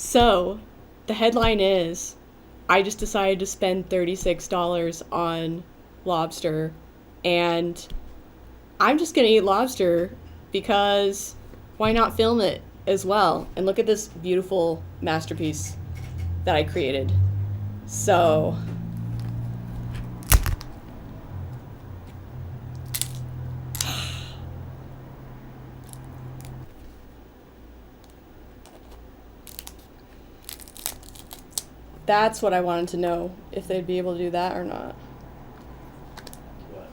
So, the headline is, I just decided to spend $36 on lobster, and I'm just gonna eat lobster because why not film it as well? And look at this beautiful masterpiece that I created. So, that's what I wanted to know, if they'd be able to do that or not. What?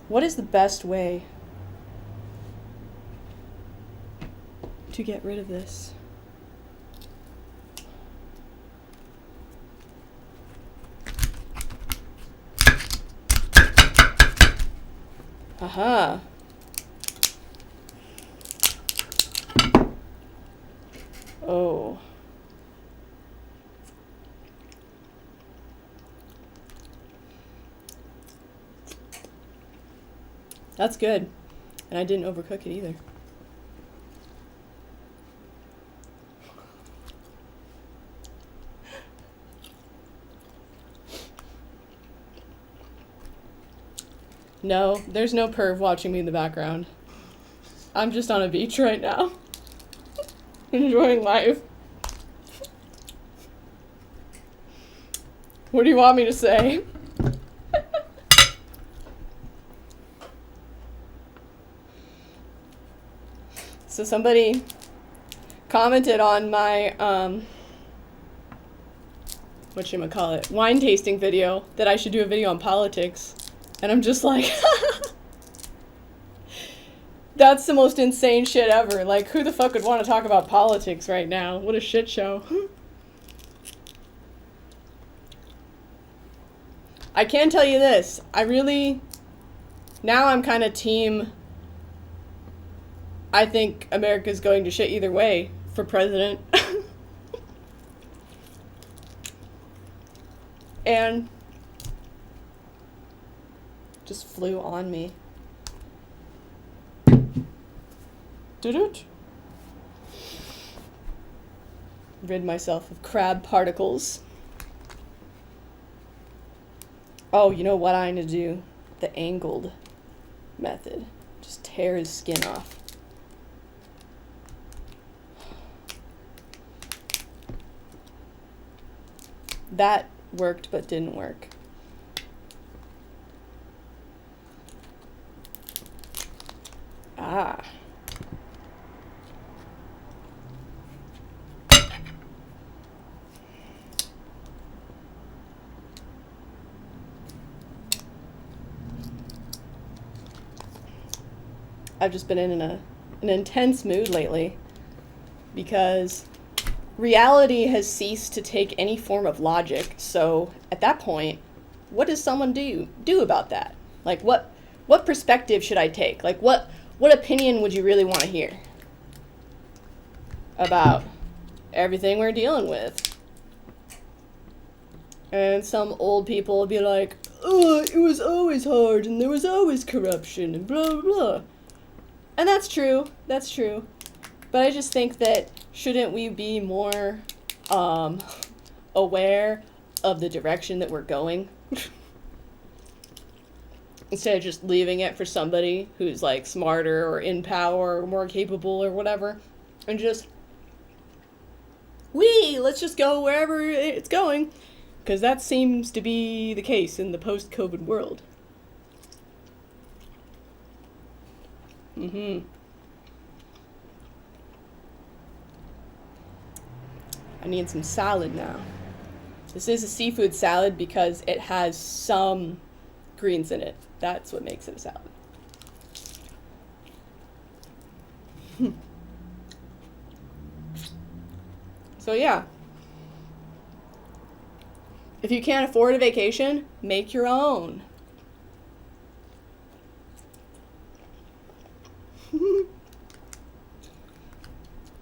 What is the best way to get rid of this? Aha. Oh. That's good. And I didn't overcook it either. No, there's no perv watching me in the background. I'm just on a beach right now. Enjoying life. What do you want me to say? So somebody commented on my, whatchamacallit, wine tasting video that I should do a video on politics. And I'm just like, that's the most insane shit ever. Like, who the fuck would want to talk about politics right now? What a shit show. I can tell you this. Now I'm kind of team, I think America's going to shit either way for president. And just flew on me. Doo-doo. Rid myself of crab particles. Oh, you know what I'm gonna do? The angled method. Just tear his skin off. That worked but didn't work. Ah. I've just been in an intense mood lately because reality has ceased to take any form of logic. So at that point, what does someone do about that? Like what perspective should I take? Like what opinion would you really want to hear about everything we're dealing with? And some old people will be like, oh, it was always hard and there was always corruption and blah, blah, blah. And that's true. That's true. But I just think that shouldn't we be more aware of the direction that we're going? Instead of just leaving it for somebody who's like smarter or in power or more capable or whatever. And just, let's just go wherever it's going. Because that seems to be the case in the post-COVID world. I need some salad now. This is a seafood salad because it has some greens in it. That's what makes it a salad. So yeah. If you can't afford a vacation, make your own.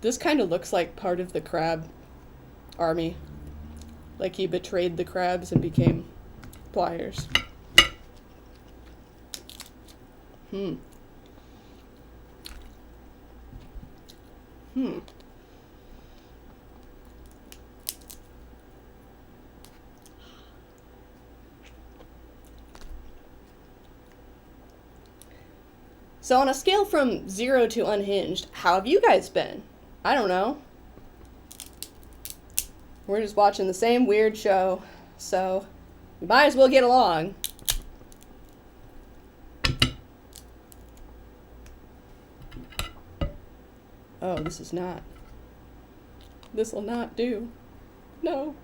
This kind of looks like part of the crab army. Like he betrayed the crabs and became pliers. Hmm. Hmm. So on a scale from 0 to unhinged, how have you guys been? I don't know. We're just watching the same weird show, so we might as well get along. Oh, this is not. This will not do. No.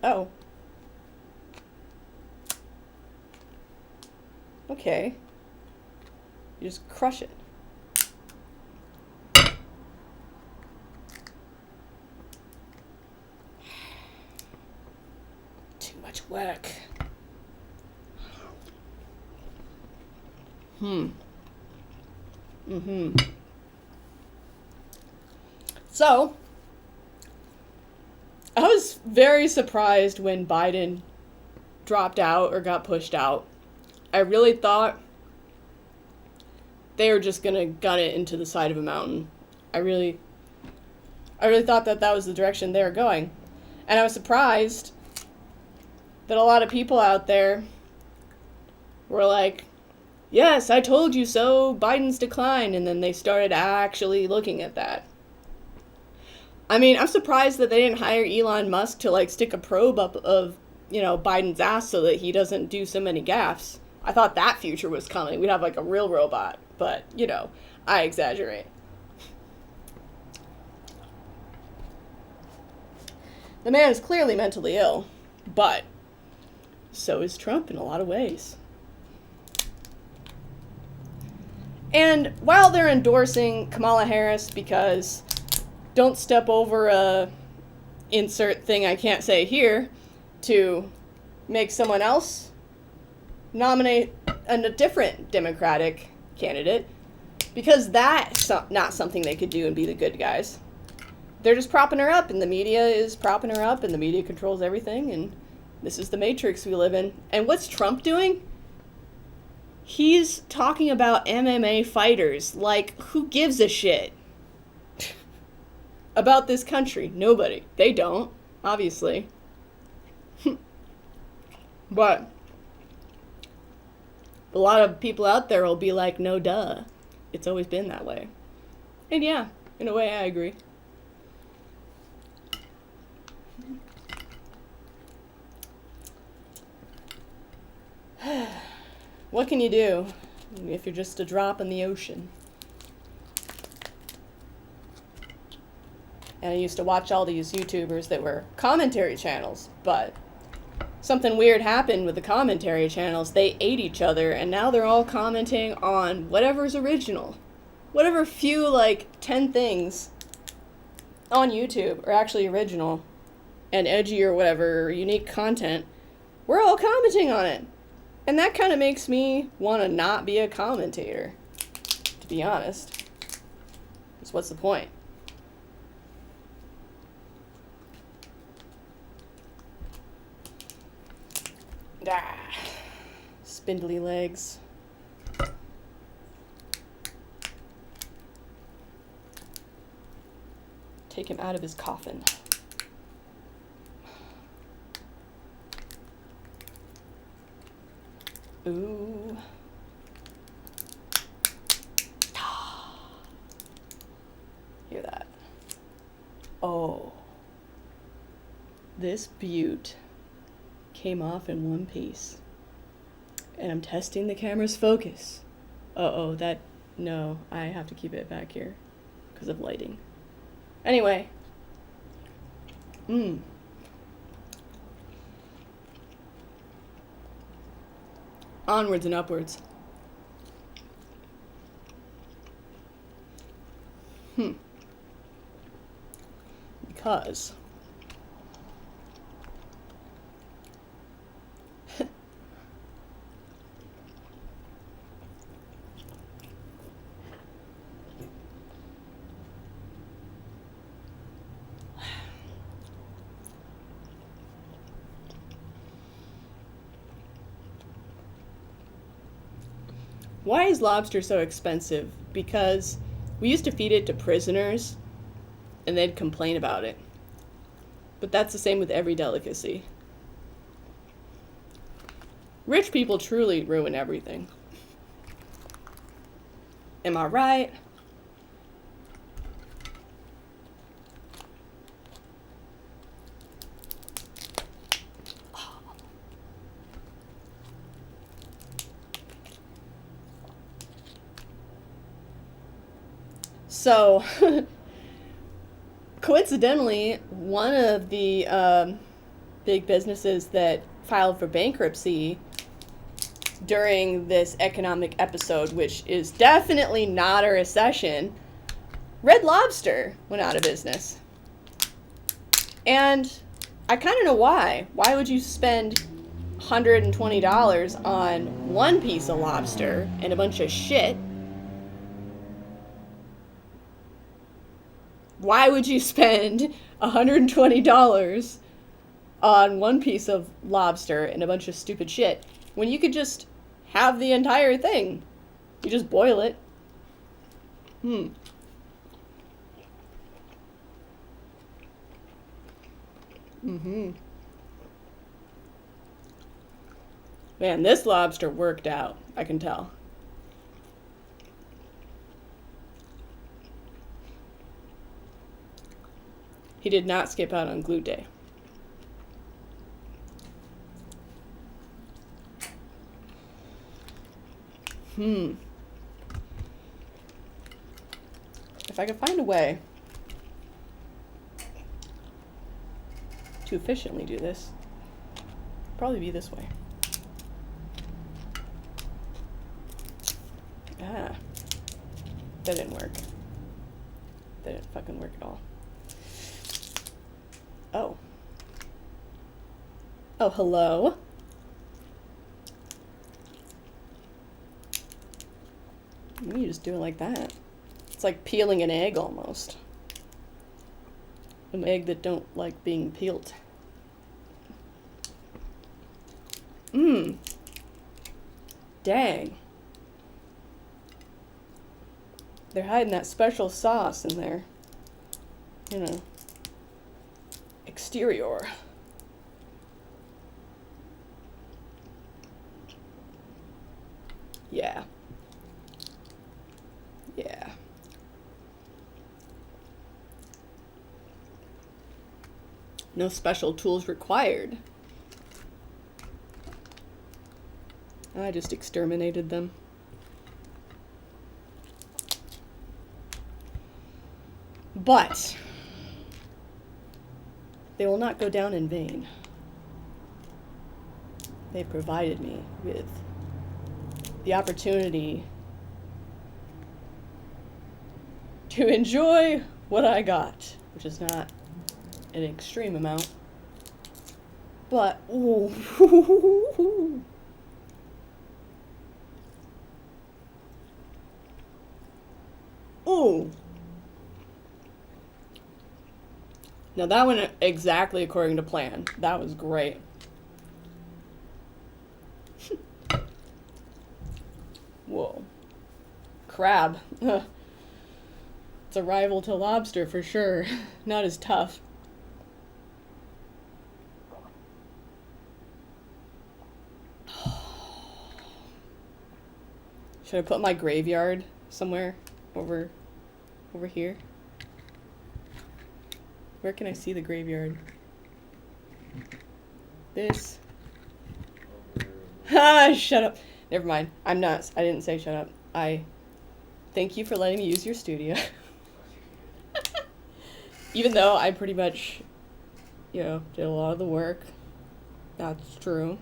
Oh. Okay. You just crush it. Too much work. So, I was very surprised when Biden dropped out or got pushed out. I really thought they were just gonna gun it into the side of a mountain. I really thought that that was the direction they were going. And I was surprised that a lot of people out there were like, yes, I told you so, Biden's decline, and then they started actually looking at that. I mean, I'm surprised that they didn't hire Elon Musk to, like, stick a probe up of, Biden's ass so that he doesn't do so many gaffes. I thought that future was coming. We'd have, like, a real robot. But, I exaggerate. The man is clearly mentally ill, but so is Trump in a lot of ways. And while they're endorsing Kamala Harris because don't step over a insert thing I can't say here to make someone else nominate a different Democratic candidate, because that's not something they could do and be the good guys. They're just propping her up, and the media is propping her up, and the media controls everything, and this is the matrix we live in. And what's Trump doing? He's talking about MMA fighters. Like, who gives a shit about this country? Nobody. They don't, obviously. But a lot of people out there will be like, no duh. It's always been that way. And yeah, in a way I agree. What can you do if you're just a drop in the ocean? And I used to watch all these YouTubers that were commentary channels, but something weird happened with the commentary channels. They ate each other, and now they're all commenting on whatever's original. Whatever few, 10 things on YouTube are actually original and edgy or whatever, or unique content, we're all commenting on it. And that kind of makes me want to not be a commentator, to be honest. Because what's the point? Ah, spindly legs. Take him out of his coffin. Ooh. Hear that? Oh. This beaut came off in one piece. And I'm testing the camera's focus. No, I have to keep it back here because of lighting. Anyway. Onwards and upwards. Because Why is lobster so expensive? Because we used to feed it to prisoners and they'd complain about it. But that's the same with every delicacy. Rich people truly ruin everything. Am I right? So, coincidentally, one of the big businesses that filed for bankruptcy during this economic episode, which is definitely not a recession, Red Lobster went out of business. And I kind of know why. Why would you spend $120 on one piece of lobster and a bunch of shit? Why would you spend $120 on one piece of lobster and a bunch of stupid shit when you could just have the entire thing? You just boil it. Man, this lobster worked out. I can tell. He did not skip out on glue day. If I could find a way to efficiently do this, it'd probably be this way. Ah, that didn't work. That didn't fucking work at all. Oh. Oh, hello? You just do it like that. It's like peeling an egg almost. An egg that don't like being peeled. Dang. They're hiding that special sauce in there. You know. Exterior. Yeah. Yeah. No special tools required. I just exterminated them. But they will not go down in vain. They provided me with the opportunity to enjoy what I got, which is not an extreme amount. But, ooh. Ooh. Now that went exactly according to plan. That was great. Whoa. Crab. It's a rival to lobster for sure. Not as tough. Should I put my graveyard somewhere over here? Where can I see the graveyard? This. Ah, shut up. Never mind. I'm not. I didn't say shut up. I thank you for letting me use your studio. Even though I pretty much, did a lot of the work. That's true.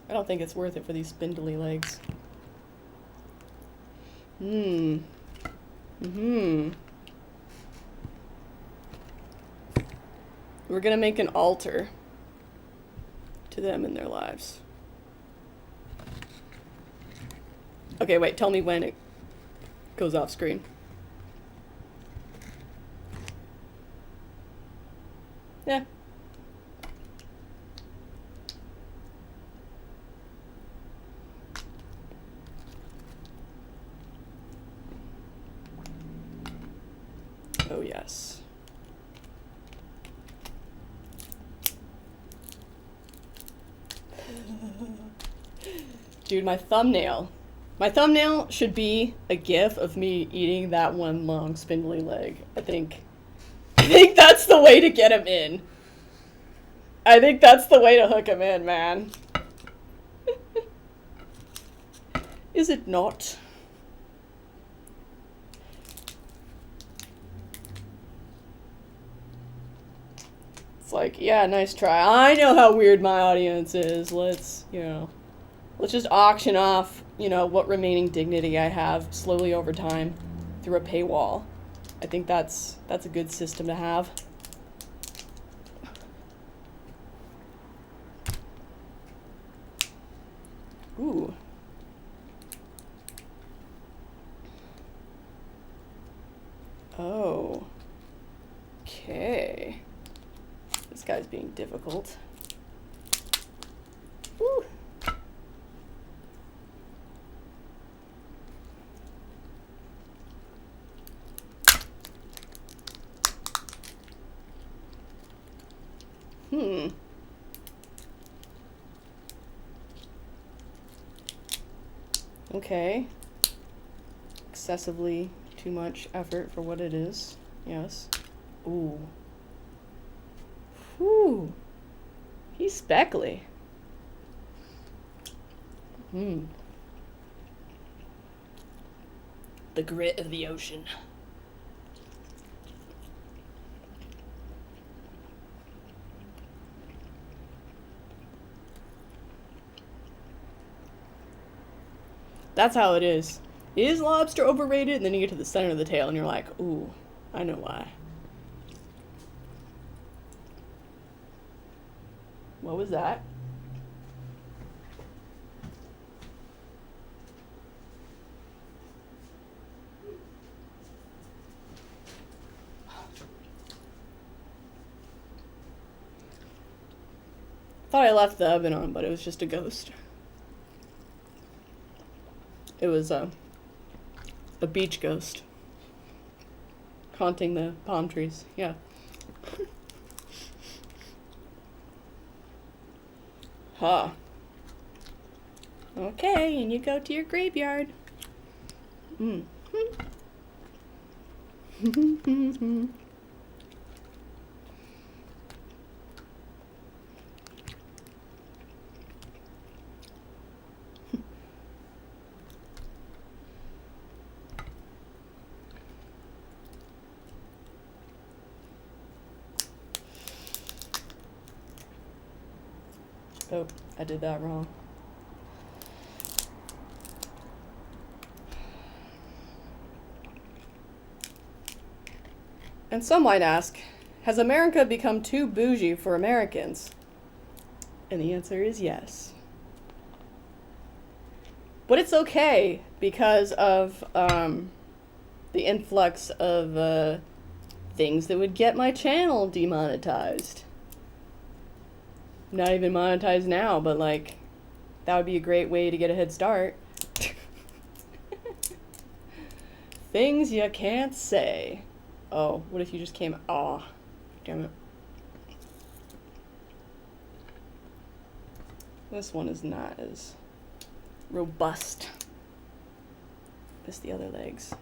I don't think it's worth it for these spindly legs. We're gonna make an altar to them in their lives. Okay, wait, tell me when it goes off screen. Yeah. Yes. Dude, my thumbnail. My thumbnail should be a gif of me eating that one long spindly leg. I think that's the way to get him in. I think that's the way to hook him in, man. Is it not? It's like, yeah, nice try. I know how weird my audience is. Let's, let's just auction off, what remaining dignity I have slowly over time through a paywall. I think that's a good system to have. Ooh. Oh. Okay. This guy's being difficult. Woo. Okay. Excessively too much effort for what it is. Yes. Ooh. Whew. He's speckly. The grit of the ocean. That's how it is. Is lobster overrated? And then you get to the center of the tail and you're like, ooh, I know why. What was that? Thought I left the oven on, but it was just a ghost. It was a beach ghost haunting the palm trees. Yeah. Huh. Okay, and you go to your graveyard. Oh, I did that wrong. And some might ask, has America become too bougie for Americans? And the answer is yes. But it's okay because of the influx of things that would get my channel demonetized. Not even monetized now, but like, that would be a great way to get a head start. Things you can't say. Oh, what if you just came? Aw, damn it. This one is not as robust as the other legs.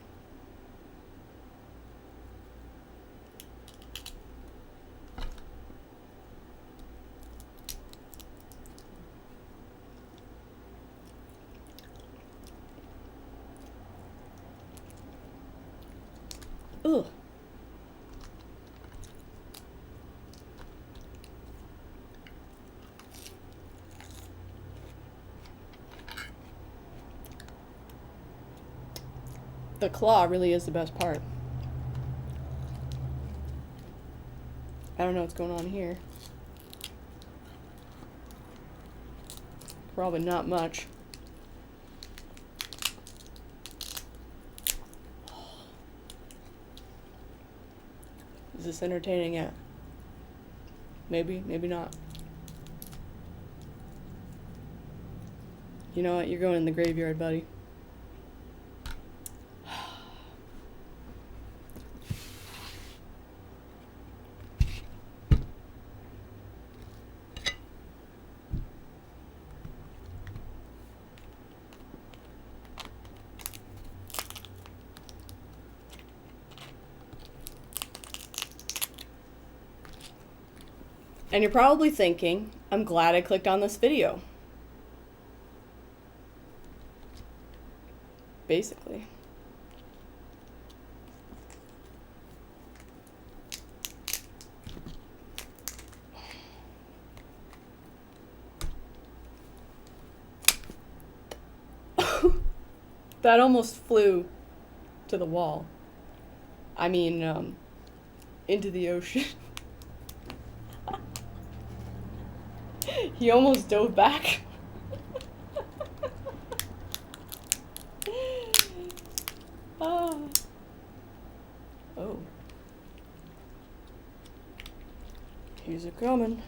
Ugh. The claw really is the best part. I don't know what's going on here. Probably not much. Is this entertaining yet? Maybe, maybe not. You know what? You're going in the graveyard, buddy. And you're probably thinking, I'm glad I clicked on this video. Basically. That almost flew to the wall. I mean, into the ocean. He almost dove back. Ah. Oh. Here's it coming.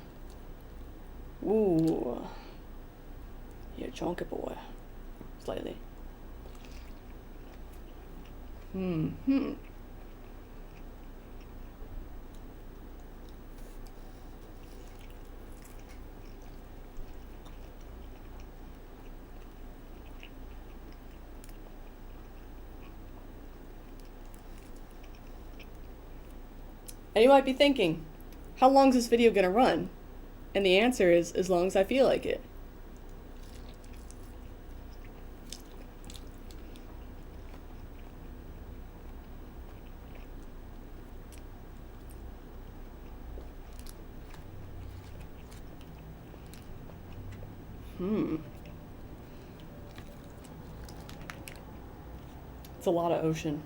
Ooh. Yeah, chunky boy. Slightly. Hmm. And you might be thinking, how long is this video gonna run? And the answer is, as long as I feel like it. It's a lot of ocean.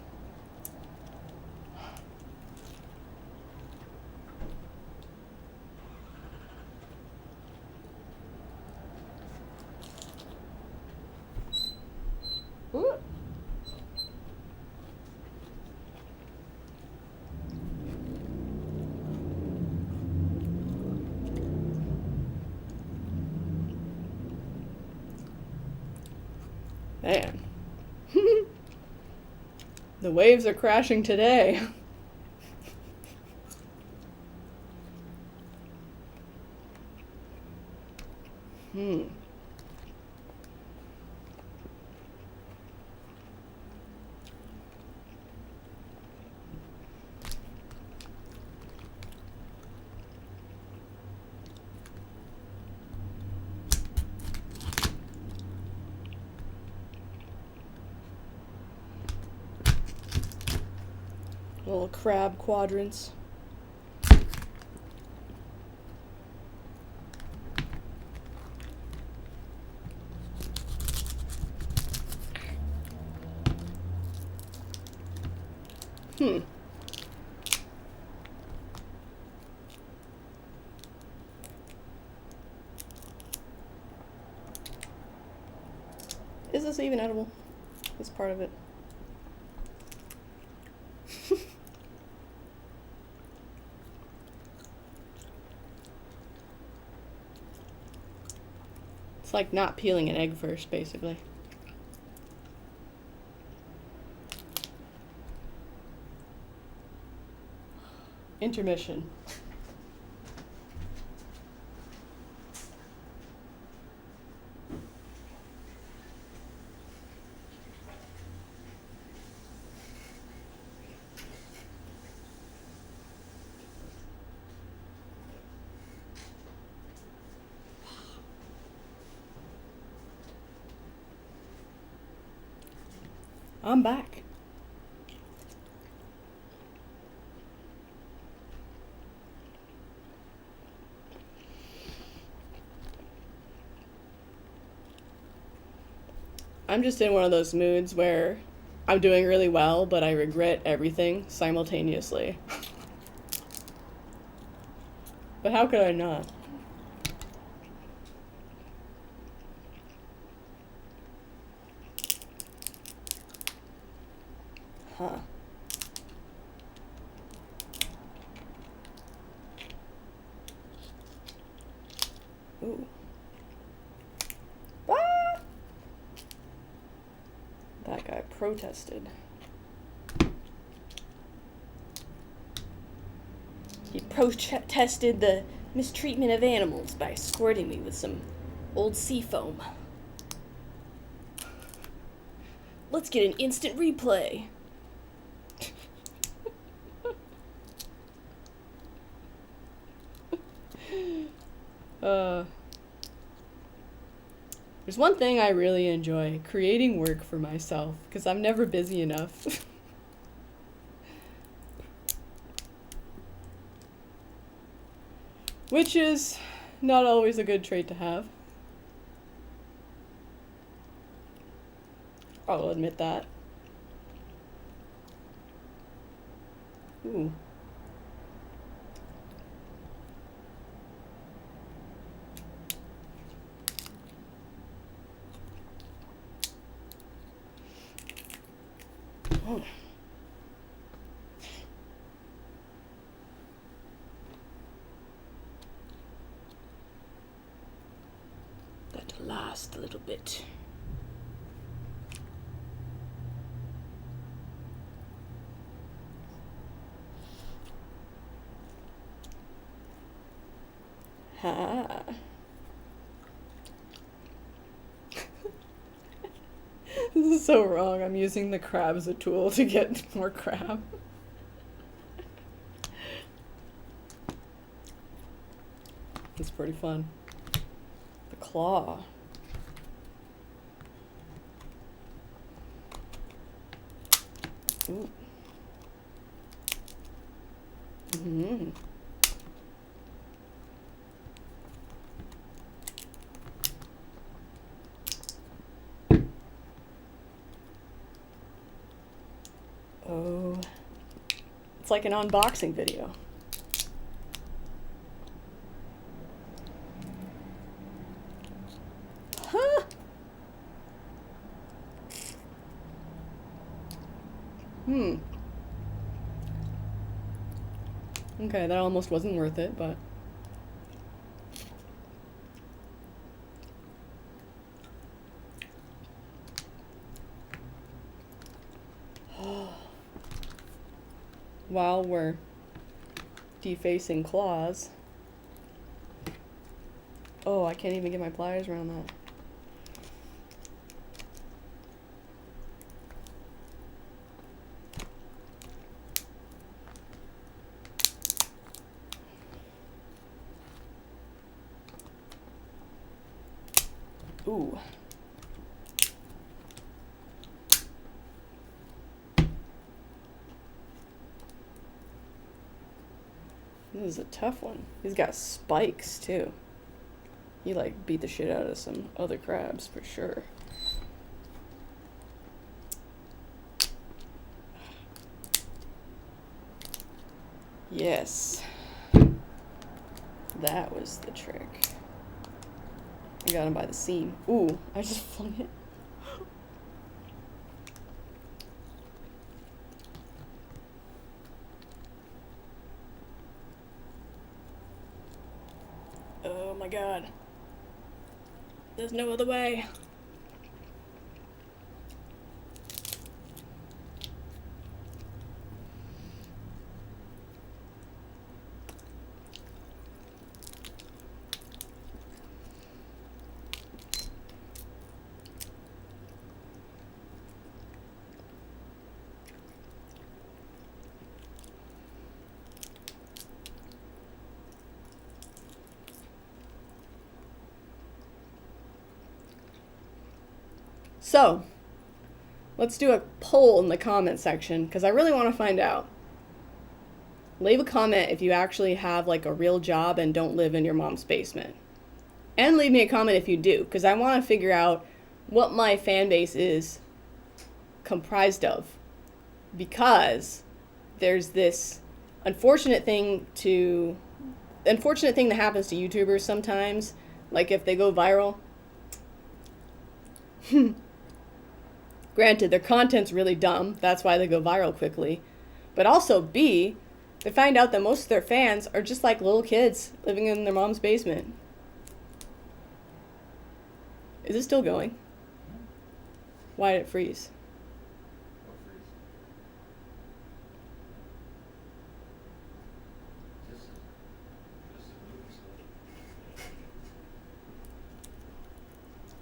Ooh. Man. The waves are crashing today. Little crab quadrants. Is this even edible? This part of it. It's like not peeling an egg first, basically. Intermission. I'm back. I'm just in one of those moods where I'm doing really well, but I regret everything simultaneously. But how could I not? Huh. Ooh. Ah! That guy protested. He protested the mistreatment of animals by squirting me with some old sea foam. Let's get an instant replay. Uh, there's one thing I really enjoy, creating work for myself, because I'm never busy enough. Which is not always a good trait to have. I'll admit that. Ooh. Oh. That'll last a little bit. Ha. This is so wrong. I'm using the crab as a tool to get more crab. It's pretty fun. The claw. Ooh. Mm-hmm. Oh. It's like an unboxing video. Huh? Okay, that almost wasn't worth it, but... While we're defacing claws... Oh, I can't even get my pliers around that. Ooh. This is a tough one. He's got spikes, too. He, like, beat the shit out of some other crabs, for sure. Yes. That was the trick. I got him by the seam. Ooh, I just flung it. Oh my god. There's no other way. So, let's do a poll in the comment section, because I really want to find out. Leave a comment if you actually have like a real job and don't live in your mom's basement. And leave me a comment if you do, because I want to figure out what my fan base is comprised of. Because there's this unfortunate thing that happens to YouTubers sometimes, like if they go viral. Granted, their content's really dumb, that's why they go viral quickly. But also, B, they find out that most of their fans are just like little kids living in their mom's basement. Is it still going? Why did it freeze?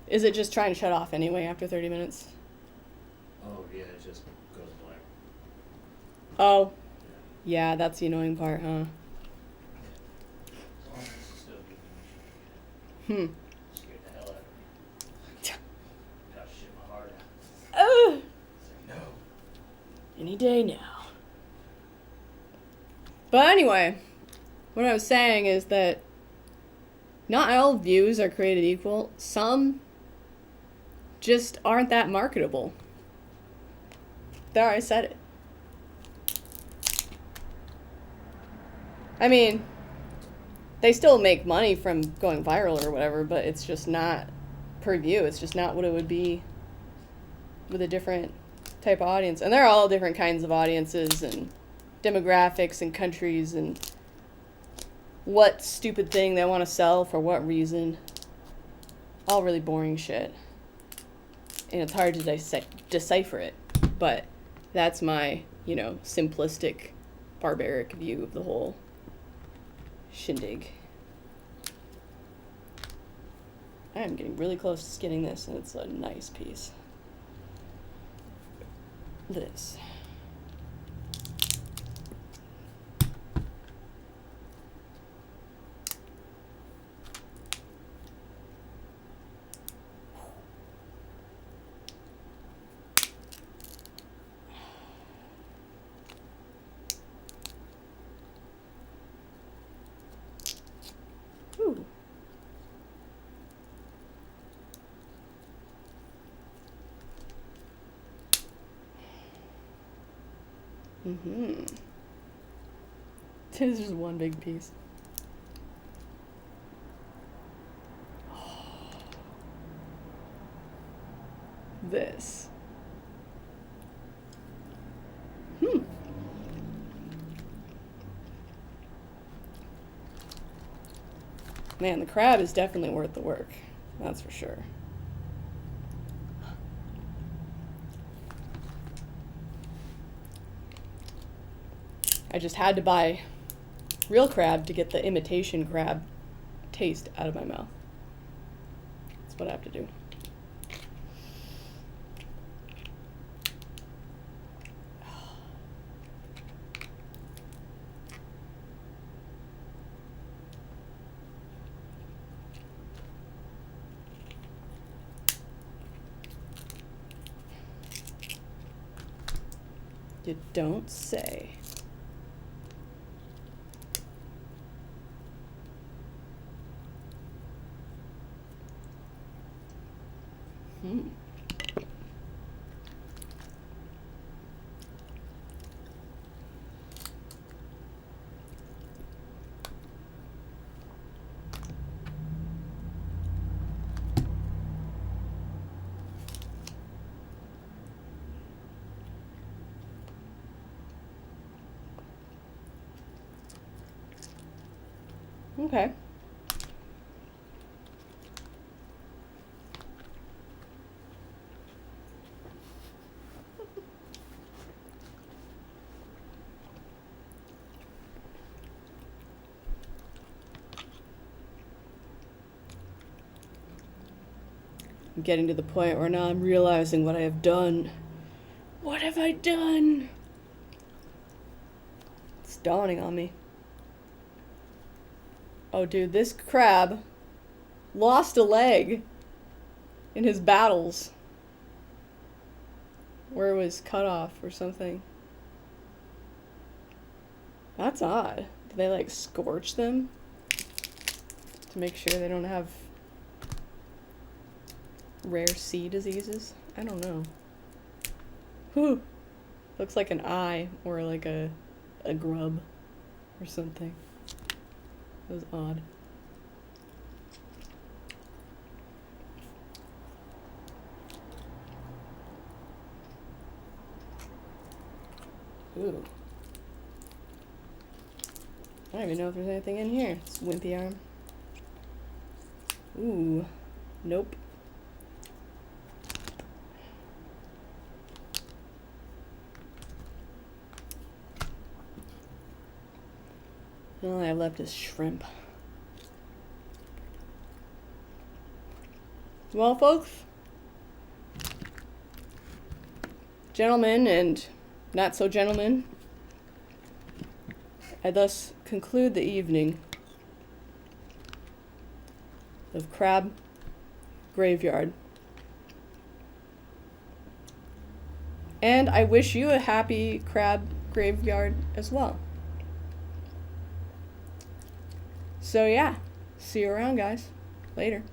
Is it just trying to shut off anyway after 30 minutes? Oh, yeah, it just goes black. Oh. Yeah, that's the annoying part, huh? As long as it's still giving Scared the hell out of me. Got shit my heart out. Ugh. It's like, no. Any day now. But anyway, what I was saying is that not all views are created equal. Some just aren't that marketable. There, I said it. I mean, they still make money from going viral or whatever, but it's just not per view. It's just not what it would be with a different type of audience. And there are all different kinds of audiences and demographics and countries and what stupid thing they want to sell for what reason. All really boring shit. And it's hard to decipher it. But that's my, simplistic, barbaric view of the whole shindig. I am getting really close to skinning this, and it's a nice piece. This. Ooh. This is just one big piece. This. Man, the crab is definitely worth the work. That's for sure. I just had to buy real crab to get the imitation crab taste out of my mouth. That's what I have to do. You don't say. Okay. I'm getting to the point where now I'm realizing what I have done. What have I done? It's dawning on me. Oh, dude, this crab lost a leg in his battles. Where it was cut off or something. That's odd. Do they, like, scorch them? To make sure they don't have rare sea diseases? I don't know. Whew. Looks like an eye or like a grub or something. That was odd. Ooh. I don't even know if there's anything in here. It's wimpy arm. Ooh. Nope. All I have left is shrimp. Well, folks, gentlemen and not so gentlemen, I thus conclude the evening. of crab graveyard. And I wish you a happy crab graveyard as well. So yeah, see you around, guys. Later.